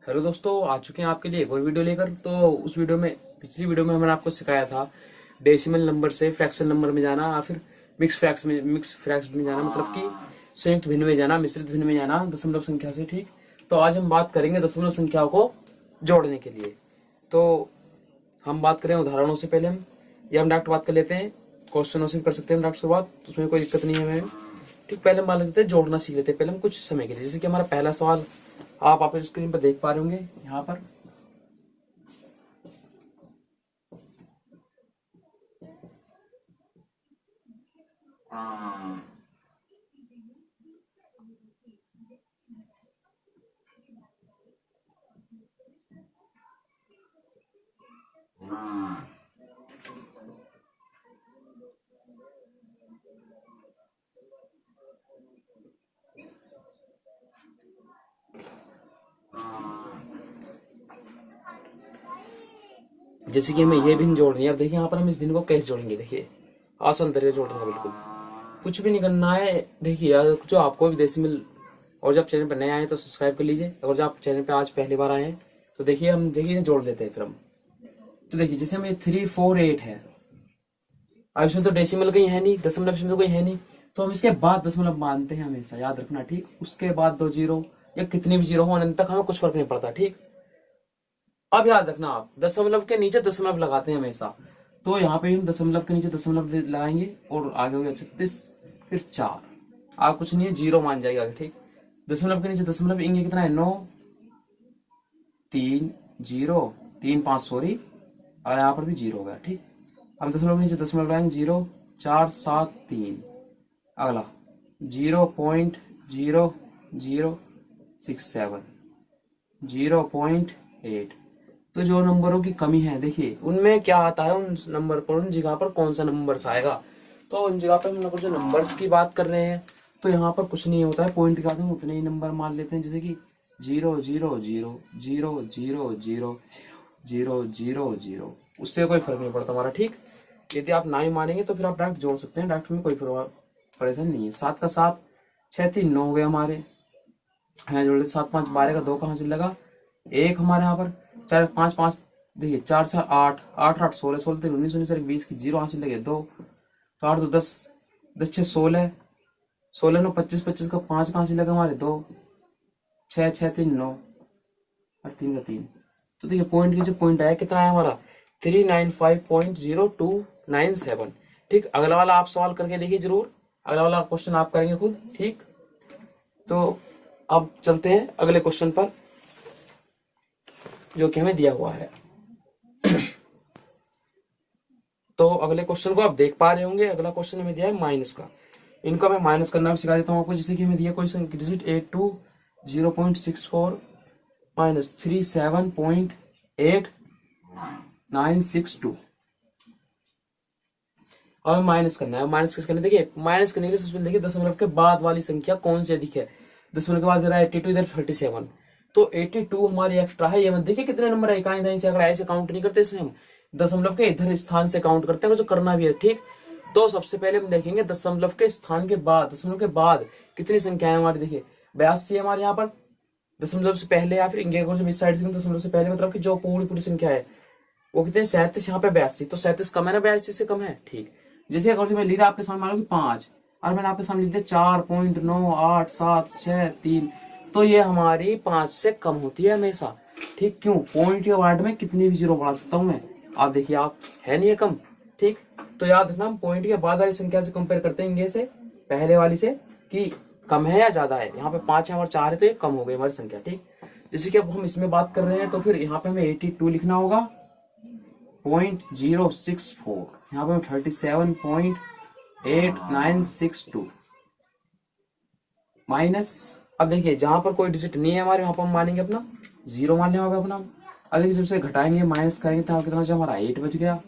Hello दोस्तों, आ चुके हैं आपके लिए एक और वीडियो लेकर। तो उस वीडियो में पिछली वीडियो में मैंने आपको सिखाया था डेसिमल नंबर से फ्रैक्शन नंबर में जाना या फिर मिक्स फ्रैक्शन में जाना, मतलब कि संयुक्त भिन्न में जाना, मिश्रित भिन्न में जाना दशमलव संख्या से। ठीक, तो आज हम बात करेंगे दशमलव संख्याओं को जोड़ने के लिए। तो हम बात करें उदाहरणों से पहले हम डायरेक्ट बात कर लेते हैं। क्वेश्चनों से भी कर सकते हैं हम डायरेक्ट शुरुआत, उसमें कोई दिक्कत नहीं है हमें। ठीक, पहले हम मान लेते हैं जोड़ना सीख लेते हैं पहले हम कुछ समय के लिए। जैसे कि हमारा पहला सवाल आप अपने स्क्रीन पर देख पा रहे होंगे यहाँ पर। जैसे कि हमें ये भिन्न जोड़नी है। अब देखिए यहाँ पर हम इस भिन्न को कैसे जोड़ेंगे। देखिए आसान तरीके जोड़ने का, बिल्कुल कुछ भी नहीं करना है। देखिए यार, जो आपको भी डेसिमल, और जब चैनल पर नए आए तो सब्सक्राइब कर लीजिए, और जब आप चैनल पे आज पहली बार आए हैं तो देखिए हम जोड़ लेते हैं फिर हम। तो देखिए जैसे हमें 348 है, अब इसमें तो डेसिमल कहीं है नहीं, दशमलव इसमें तो कोई है नहीं, तो हम इसके बाद दशमलव मानते हैं, हमेशा याद रखना। ठीक, उसके बाद 2 जीरो या कितनी भी जीरो हो, अनंत तक हमें कुछ फर्क नहीं पड़ता। ठीक, अब याद रखना, आप दशमलव के नीचे दशमलव लगाते हैं हमेशा। तो यहाँ पे हम दशमलव के नीचे दशमलव लगाएंगे और आगे हो गया 36, फिर 4, आप कुछ नहीं है, जीरो मान जाएगा आगे। ठीक, दशमलव के नीचे दशमलव इंगे कितना है, 9 3 0 3 5 सॉरी, और यहाँ पर भी जीरो हो गया। ठीक, हम दशमलव के नीचे दशमलव लगाएंगे, 0 4 7 3, अगला 0.0067, 0.8। तो जो नंबरों की कमी है देखिए उनमें क्या आता है, उन नंबर पर, उन जगह पर कौन सा नंबर्स आएगा। तो उन जगह पर हम लोग जो नंबर्स की बात कर रहे हैं, तो यहाँ पर कुछ नहीं होता है, पॉइंट के बाद हम उतने ही नंबर मान लेते हैं। जैसे कि 0 0 0 0 0 0 0 0 0, उससे कोई फर्क नहीं पड़ता हमारा। ठीक, यदि आप ना ही मानेंगे तो फिर आप डायरेक्ट जोड़ सकते हैं, डायरेक्ट में कोई परेशानी नहीं है। 7 का 7, 6 3 9 हो गए हमारे, है जोड़ 7 5 12 का 2 कहाँ से लगा, एक हमारे यहाँ पर 4 5 5, देखिए 4 4 8 8 8 16 16 3 19 19 20 की जीरो हासिल लगे 2, तो 8 2 10 10 6 16 16 9 25 25 का 5 कहाँ से लगा हमारे 2, 6 6 3 9 और 3 का 3। तो देखिए पॉइंट की जो पॉइंट आया कितना आया हमारा, 395.0297। ठीक, अगला वाला आप सवाल करके देखिए जरूर, अगला वाला क्वेश्चन आप करेंगे खुद। ठीक, तो अब चलते हैं अगले क्वेश्चन पर जो कि हमें दिया हुआ है। तो अगले क्वेश्चन को आप देख पा रहे होंगे। अगला क्वेश्चन हमें दिया है माइनस का। इनका मैं माइनस करना भी सिखा देता हूँ आपको। जैसे कि हमें दिया क्वेश्चन डिजिट 82 0.64 माइनस 37.8962, और माइनस करना है। माइनस किस करना है, देखिए माइनस करने के लिए सबसे पहले देखिए दशमलव के बाद वाली संख्या कौन सी अधिक है। दशमलव के बाद दे रहा है 82, इधर 37, तो 82 हमारी एक्स्ट्रा है। ये मत देखिए कितने नंबर है, कहीं दाई से अगर ऐसे काउंट नहीं करते, इसमें हम दशमलव के इधर स्थान से काउंट करते हैं, जो करना भी है। ठीक, तो सबसे पहले हम देखेंगे दशमलव के स्थान के बाद, दशमलव के बाद कितनी संख्याएं हमारी। देखिए 82 हमारे यहाँ पर, दशमलव से पहले या फिर इंगे इस साइड से दशमलव से पहले, मतलब कि जो पूरी पूरी संख्या है वो कितने, 37, यहाँ पे 82, तो 37 कम है ना, 82 से कम है। ठीक, जैसे अगर मैं लिखा आपके सामने मानो कि 5, और मैंने आपके सामने लिख दिया 4.98773, तो ये हमारी 5 से कम होती है हमेशा। ठीक, क्यों, पॉइंट या वार्ड में कितनी भी जीरो बढ़ा सकता हूं मैं। आप देखिए, आप है नहीं है कम। ठीक, तो याद रखना हम पॉइंट के बाद वाली संख्या से कंपेयर करते हैं, इंगे से पहले वाली से, कि कम है या ज्यादा है। यहाँ पे 5 है और 4 है, तो ये कम हो गई हमारी संख्या। ठीक, जैसे कि अब हम इसमें बात कर रहे हैं, तो फिर यहाँ पे हमें 82 लिखना होगा, 0.064, यहाँ पे 37.8962 माइनस। अब देखिए जहां पर कोई डिजिट नहीं है हमारे, वहां पर हम मानेंगे अपना जीरो, मानने होगा अपना। अब देखिए सबसे घटाएंगे, माइनस करेंगे, तो कितना बचा हमारा, 8 बच गया।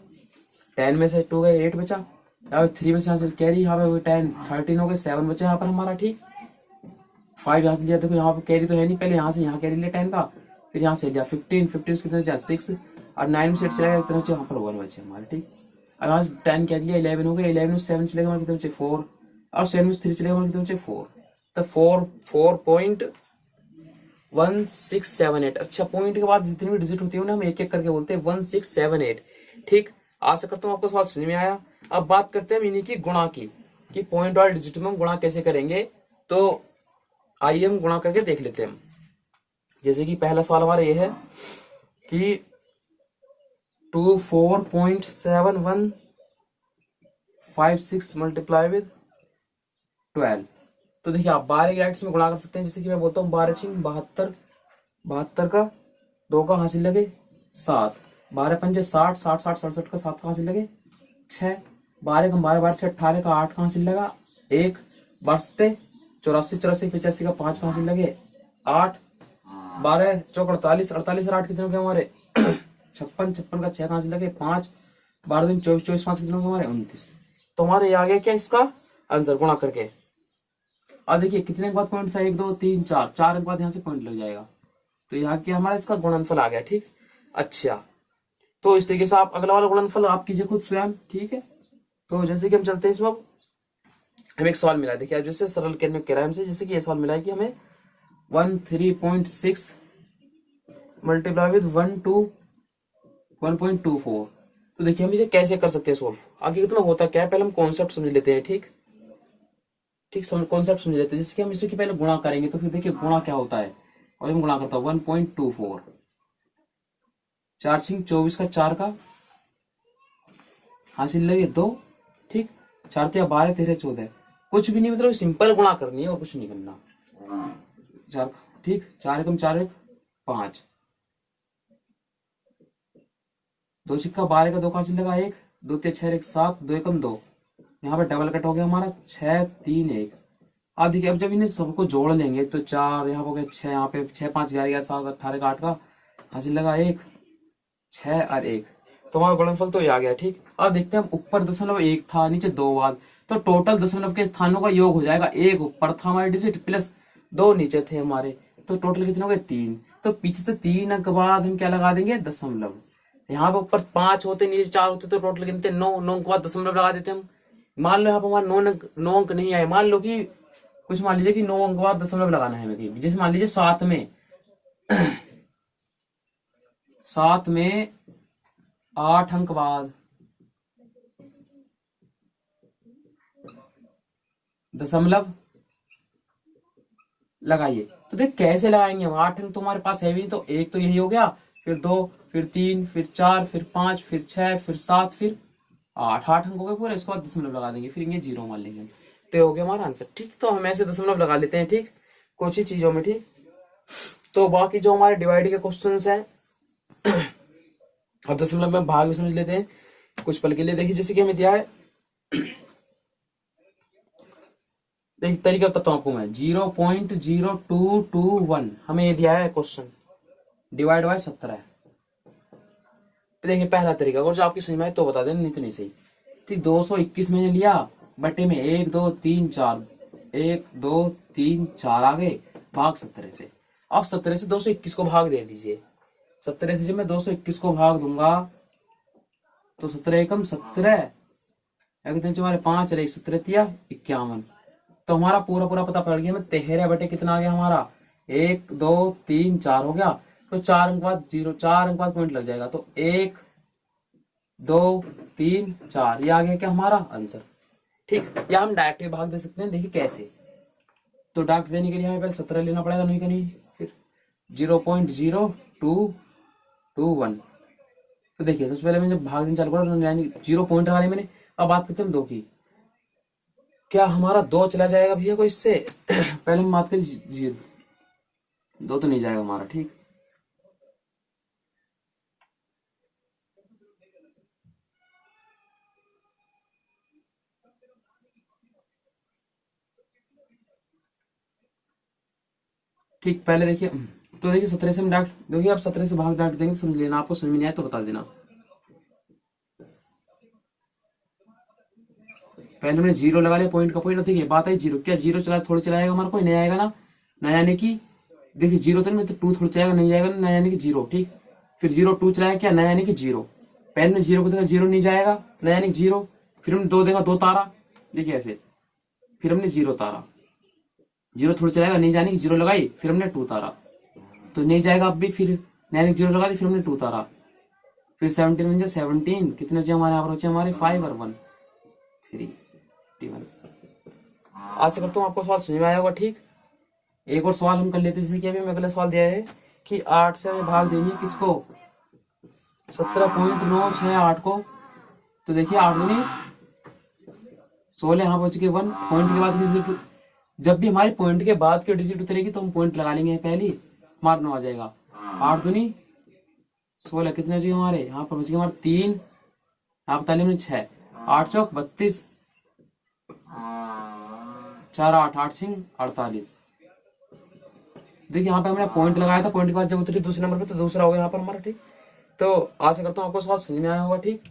10 में से 2 गए, 8 बचा। यहाँ पे 3 में से यहाँ से कैरी, यहाँ पे 10 13 हो गए, 7 बचे यहाँ पर हमारा। ठीक, 5 यहाँ से लिया, देखो यहाँ पे कैरी तो है नहीं, पहले यहाँ से यहाँ कैरी लिया 10 का, फिर यहाँ से लिया 15 15 से कितना 6, और 9 में से 8 चला गया, कितना यहाँ पर 1 बचे हमारे। ठीक, अब यहाँ 10 क्या लिया, 11 हो गया, 11 में 7 चलेगा हमारे, कितने बचे 4, और 7 में 3 चलेगा हमारे, कितने बचे 4, तो 4.1 1678। अच्छा, पॉइंट के बाद जितनी भी डिजिट होती है उन्हें हम एक एक करके बोलते हैं 1678। ठीक, आशा करता हूँ आपको सवाल समझ में आया। अब बात करते हैं इन्हीं की गुणा की, कि पॉइंट वाले डिजिट में हम गुणा कैसे करेंगे। तो आइए हम गुणा करके देख लेते हैं। जैसे कि पहला सवाल हमारा ये है कि 24.7156 मल्टीप्लाई विद 12। तो देखिए आप 12 के राइट्स में गुणा कर सकते हैं। जैसे कि मैं बोलता हूँ 12 छिंग 72, 72 का 2 का हासिल लगे 7, 12 पंजे 60, 60 60 67 का 7 का हासिल लगे 6, 12 कम 12 12 से 18 का 8 का हासिल लगा 1, 12 84 84 85 का 5 का हासिल लगे 8, 12 चौक 48 48 और 8 कितने हो गए हमारे 56 56 का 6 का हासिल लगे 5, 12 दिन 24 24 5 कितने हो गए हमारे 29। तो हमारे ये आ गया क्या इसका आंसर गुणा करके। अब देखिए कितने के बाद पॉइंट था 1 2 3 4, 4 के बाद यहाँ से पॉइंट लग जाएगा। तो यहाँ क्या हमारा इसका गुणनफल आ गया। ठीक, अच्छा, तो इस तरीके से आप अगला वाला गुणनफल आप कीजिए खुद स्वयं। ठीक है, तो जैसे कि हम चलते हैं इसमें, हमें एक सवाल मिला है। देखिए जैसे सरल करने के हमसे, जैसे कि ये सवाल मिला है कि हमें 13.6 मल्टीप्लाई विद 1.24। तो देखिए हम इसे कैसे कर सकते हैं सोल्व। आगे कितना होता क्या है, पहले हम कॉन्सेप्ट समझ लेते हैं। ठीक ठीक, कॉन्सेप्ट समझ लेते हैं। जैसे कि हम इसके पहले गुणा करेंगे, तो फिर देखिए गुणा क्या होता है, और हम गुणा करता हूं 1.24, 4 छिंग 24 का 4 का हासिल लगे 2। ठीक, 4 3 12 13 14, कुछ भी नहीं, मतलब सिंपल गुणा करनी है और कुछ नहीं करना। 4, ठीक, 4 एकम 4 1 5, 2 छिक्का 12 का 2 का हासिल लगा 1, 2 3 6 1 7, 2 एकम 2, यहाँ पे डबल कट हो गया हमारा 6 3 1। अब देखिए, अब जब इन्हें सबको जोड़ लेंगे तो 4 यहाँ हो गया 6, यहाँ पे 6 5 11 11 7 18 का 8 का हासिल लगा 1, 6 और 1, तो हमारा गुणनफल तो ये आ गया। ठीक, अब देखते हैं, ऊपर 0.1 था, नीचे 2 बाद, तो टोटल दशमलव के स्थानों का योग हो जाएगा। 1 ऊपर था हमारे डिजिट प्लस 2 नीचे थे हमारे, तो टोटल कितने हो गए 3। तो पीछे से 3 अंक बाद हम क्या लगा देंगे, दशमलव। यहाँ पे ऊपर 5 होते, नीचे 4 होते, तो टोटल गिनते 9, 9 के बाद दशमलव लगा देते हम। मान लो यहाँ पे हमारे 9 अंक नहीं आए, मान लो कि कुछ मान लीजिए कि 9 अंक बाद दशमलव लगाना है हमें, जैसे मान लीजिए 7 में 7 में 8 अंक बाद दशमलव लगाइए। तो देख कैसे लगाएंगे हम, 8 अंक तो हमारे पास है भी नहीं, तो एक तो यही हो गया, फिर 2, फिर 3, फिर 4, फिर 5, फिर 6, फिर 7, फिर 8, 8 अंक हो गए पूरे। इसके बाद दशमलव लगा देंगे, फिर ये 0 मान लेंगे, तो हो गया हमारा आंसर। ठीक, तो हम ऐसे दशमलव लगा लेते हैं। ठीक, कुछ ही चीजों में। ठीक, तो बाकी जो हमारे डिवाइड के क्वेश्चंस हैं अब दशमलव में भाग भी समझ लेते हैं कुछ पल के लिए। देखिए जैसे कि हमें दिया है, देखिए तरीका बताता हूँ आपको मैं, 0.0221 हमें ये दिया है क्वेश्चन, डिवाइड बाय 17 है। देखिए पहला तरीका, अगर जो आपकी समझ में आए तो बता दें, नहीं तो नहीं सही। ठीक, 221 मैंने लिया, बटे में 1 2 3 4, 1 2 3 4 आ गए, भाग 17 से। अब 17 से 221 को भाग दे दीजिए। 17 से जब मैं 221 को भाग दूंगा तो 17 एकम 17, कितने हमारे 5 और 1 17 तिया 51। तो हमारा पूरा पूरा पता पड़ गया हमें, 13 बटे कितना आ गया हमारा, 1 2 3 4 हो गया। तो 4 अंक बाद 0, 4 अंक बाद पॉइंट लग जाएगा, तो 1 2 3 4, ये आ गया क्या हमारा आंसर। ठीक, या हम डायरेक्ट भाग दे सकते हैं। देखिए कैसे, तो डायरेक्ट देने के लिए हमें पहले 17 लेना पड़ेगा, नहीं का नहीं, फिर 0.0221। तो देखिए सबसे पहले मैं जब भाग देना चालू करा तो यानी 0 पॉइंट लगा लिया मैंने। अब बात करते हैं 2 की, क्या हमारा 2 चला जाएगा भैया कोई इससे पहले हम बात करें 0, 2 तो नहीं जाएगा हमारा। ठीक, ठीक, पहले देखिए, तो देखिए 17 से हम डायरेक्ट, देखिए आप 17 से भाग डायरेक्ट देंगे, समझ लेना, आपको समझ में नहीं आया तो बता देना। पहले मैंने 0 लगा लिया, पॉइंट का पॉइंट, ठीक है, बात है 0, क्या 0 चला थोड़ी चलाएगा हमारा, कोई नहीं आएगा ना, ना यानी कि देखिए 0 तो नहीं, तो 2 थोड़ी चलाएगा, नहीं जाएगा ना, यानी कि 0। ठीक, फिर 0 2 चलाएगा क्या, ना यानी कि 0। पहले में 0 को देखा 0 नहीं जाएगा, ना यानी कि 0। फिर हमने 2 देखा, 2 तारा, देखिए ऐसे, फिर हमने 0 तारा, 0 थोड़ी चलाएगा, नहीं जाने की 0 लगाई, फिर हमने 2 तारा, तो नहीं जाएगा अब भी, फिर नैनिक जीरो लगा दी, फिर हमने 2 उतारा, फिर 17 बन जाए 17, कितने बचे हमारे यहाँ पर, बचे हमारे 5 और 1 3 21। आज से करता हूँ, आपको सवाल समझ में आया होगा। ठीक, एक और सवाल हम कर लेते हैं, जैसे कि अभी हमें अगला सवाल दिया है कि 8 से हमें भाग देनी है किसको, 17.968 को। तो देखिए 8 दूनी 16, यहाँ बच के 1, पॉइंट के बाद डिजिट, जब भी हमारी पॉइंट के बाद की डिजिट उतरेगी तो हम पॉइंट लगा लेंगे, पहली हमारा 9 आ जाएगा। 8 दूनी 16, कितने बचे हमारे यहाँ पर, बच गए हमारे 3, यहाँ बताइए हमने 6, 8 चौक 32, 4 8 8 सिंह 48। देखिए यहाँ पे हमने पॉइंट लगाया था, पॉइंट के बाद जब उतरी दूसरे नंबर पे तो दूसरा हो गया यहाँ पर हमारा। ठीक, तो आशा करता हूँ आपको सवाल समझ में आया होगा। ठीक,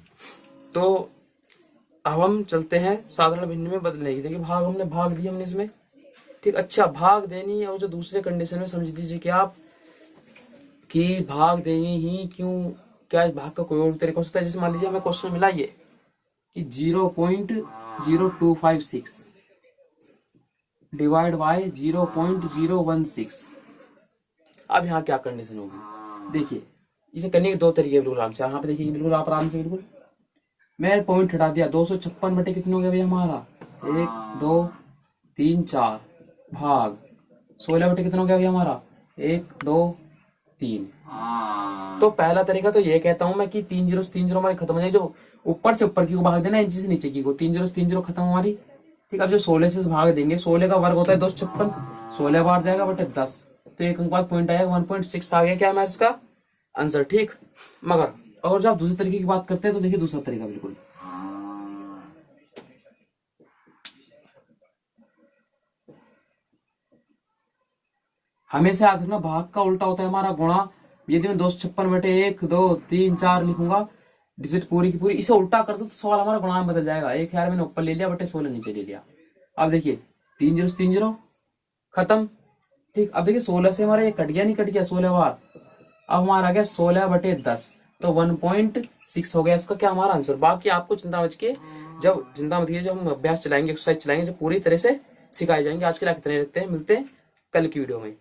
तो अब हम चलते हैं साधारण भिन्न में बदलने की। देखिए भाग हमने भाग दिया हमने इसमें। ठीक, अच्छा भाग देनी है, और जो दूसरे कंडीशन में समझ लीजिए कि आप कि भाग देनी ही क्यों, क्या इस भाग का कोई और तरीका हो सकता है। जैसे मान लीजिए हमें क्वेश्चन मिला ये कि 0.0256 डिवाइड बाय 0.016। अब यहाँ क्या कंडीशन होगी, देखिए इसे करने के 2 तरीके बिल्कुल आराम से। यहाँ पे देखिए बिल्कुल आप आराम से, बिल्कुल मैं पॉइंट हटा दिया, 256 बटे कितने हो गया भैया हमारा, 1 2 3 4 भाग 16 बटे कितना हो गया भैया हमारा, 1 2 3। तो पहला तरीका तो ये कहता हूं मैं कि 3 जीरो 3 जीरो हमारी खत्म हो जाए, जो ऊपर से ऊपर की को भाग देना, नीचे से नीचे की को, 3 जीरो 3 जीरो खत्म हमारी। ठीक, अब जो 16 से भाग देंगे, 16 का वर्ग होता है 256, 16 बार जाएगा बटे 10, तो एक अंक बाद पॉइंट आएगा 1.6 आ गया क्या हमारा इसका आंसर। ठीक, मगर अगर जब आप दूसरे तरीके की बात करते हैं तो देखिए दूसरा तरीका बिल्कुल, हमेशा याद रखना भाग का उल्टा होता है हमारा गुणा। यदि मैं 256 बटे 1 2 3 4 लिखूंगा डिजिट पूरी की पूरी, इसे उल्टा कर दो तो सवाल हमारा गुणा में बदल जाएगा। एक यार मैंने ऊपर ले लिया बटे 16 नीचे ले लिया। अब देखिए 3 जीरो 3 जीरो खत्म। ठीक, अब देखिए 16 से हमारा ये कट गया, नहीं कट गया 16 बार, अब हमारा आ गया 16 बटे 10, तो 1.6 हो गया इसका क्या हमारा आंसर। बाकी आपको चिंता मत कीजिए, जब हम अभ्यास चलाएंगे, एक्सरसाइज चलाएंगे, जब पूरी तरह से सिखाए जाएंगे। आज के लिए कितने रखते हैं, मिलते हैं कल की वीडियो में।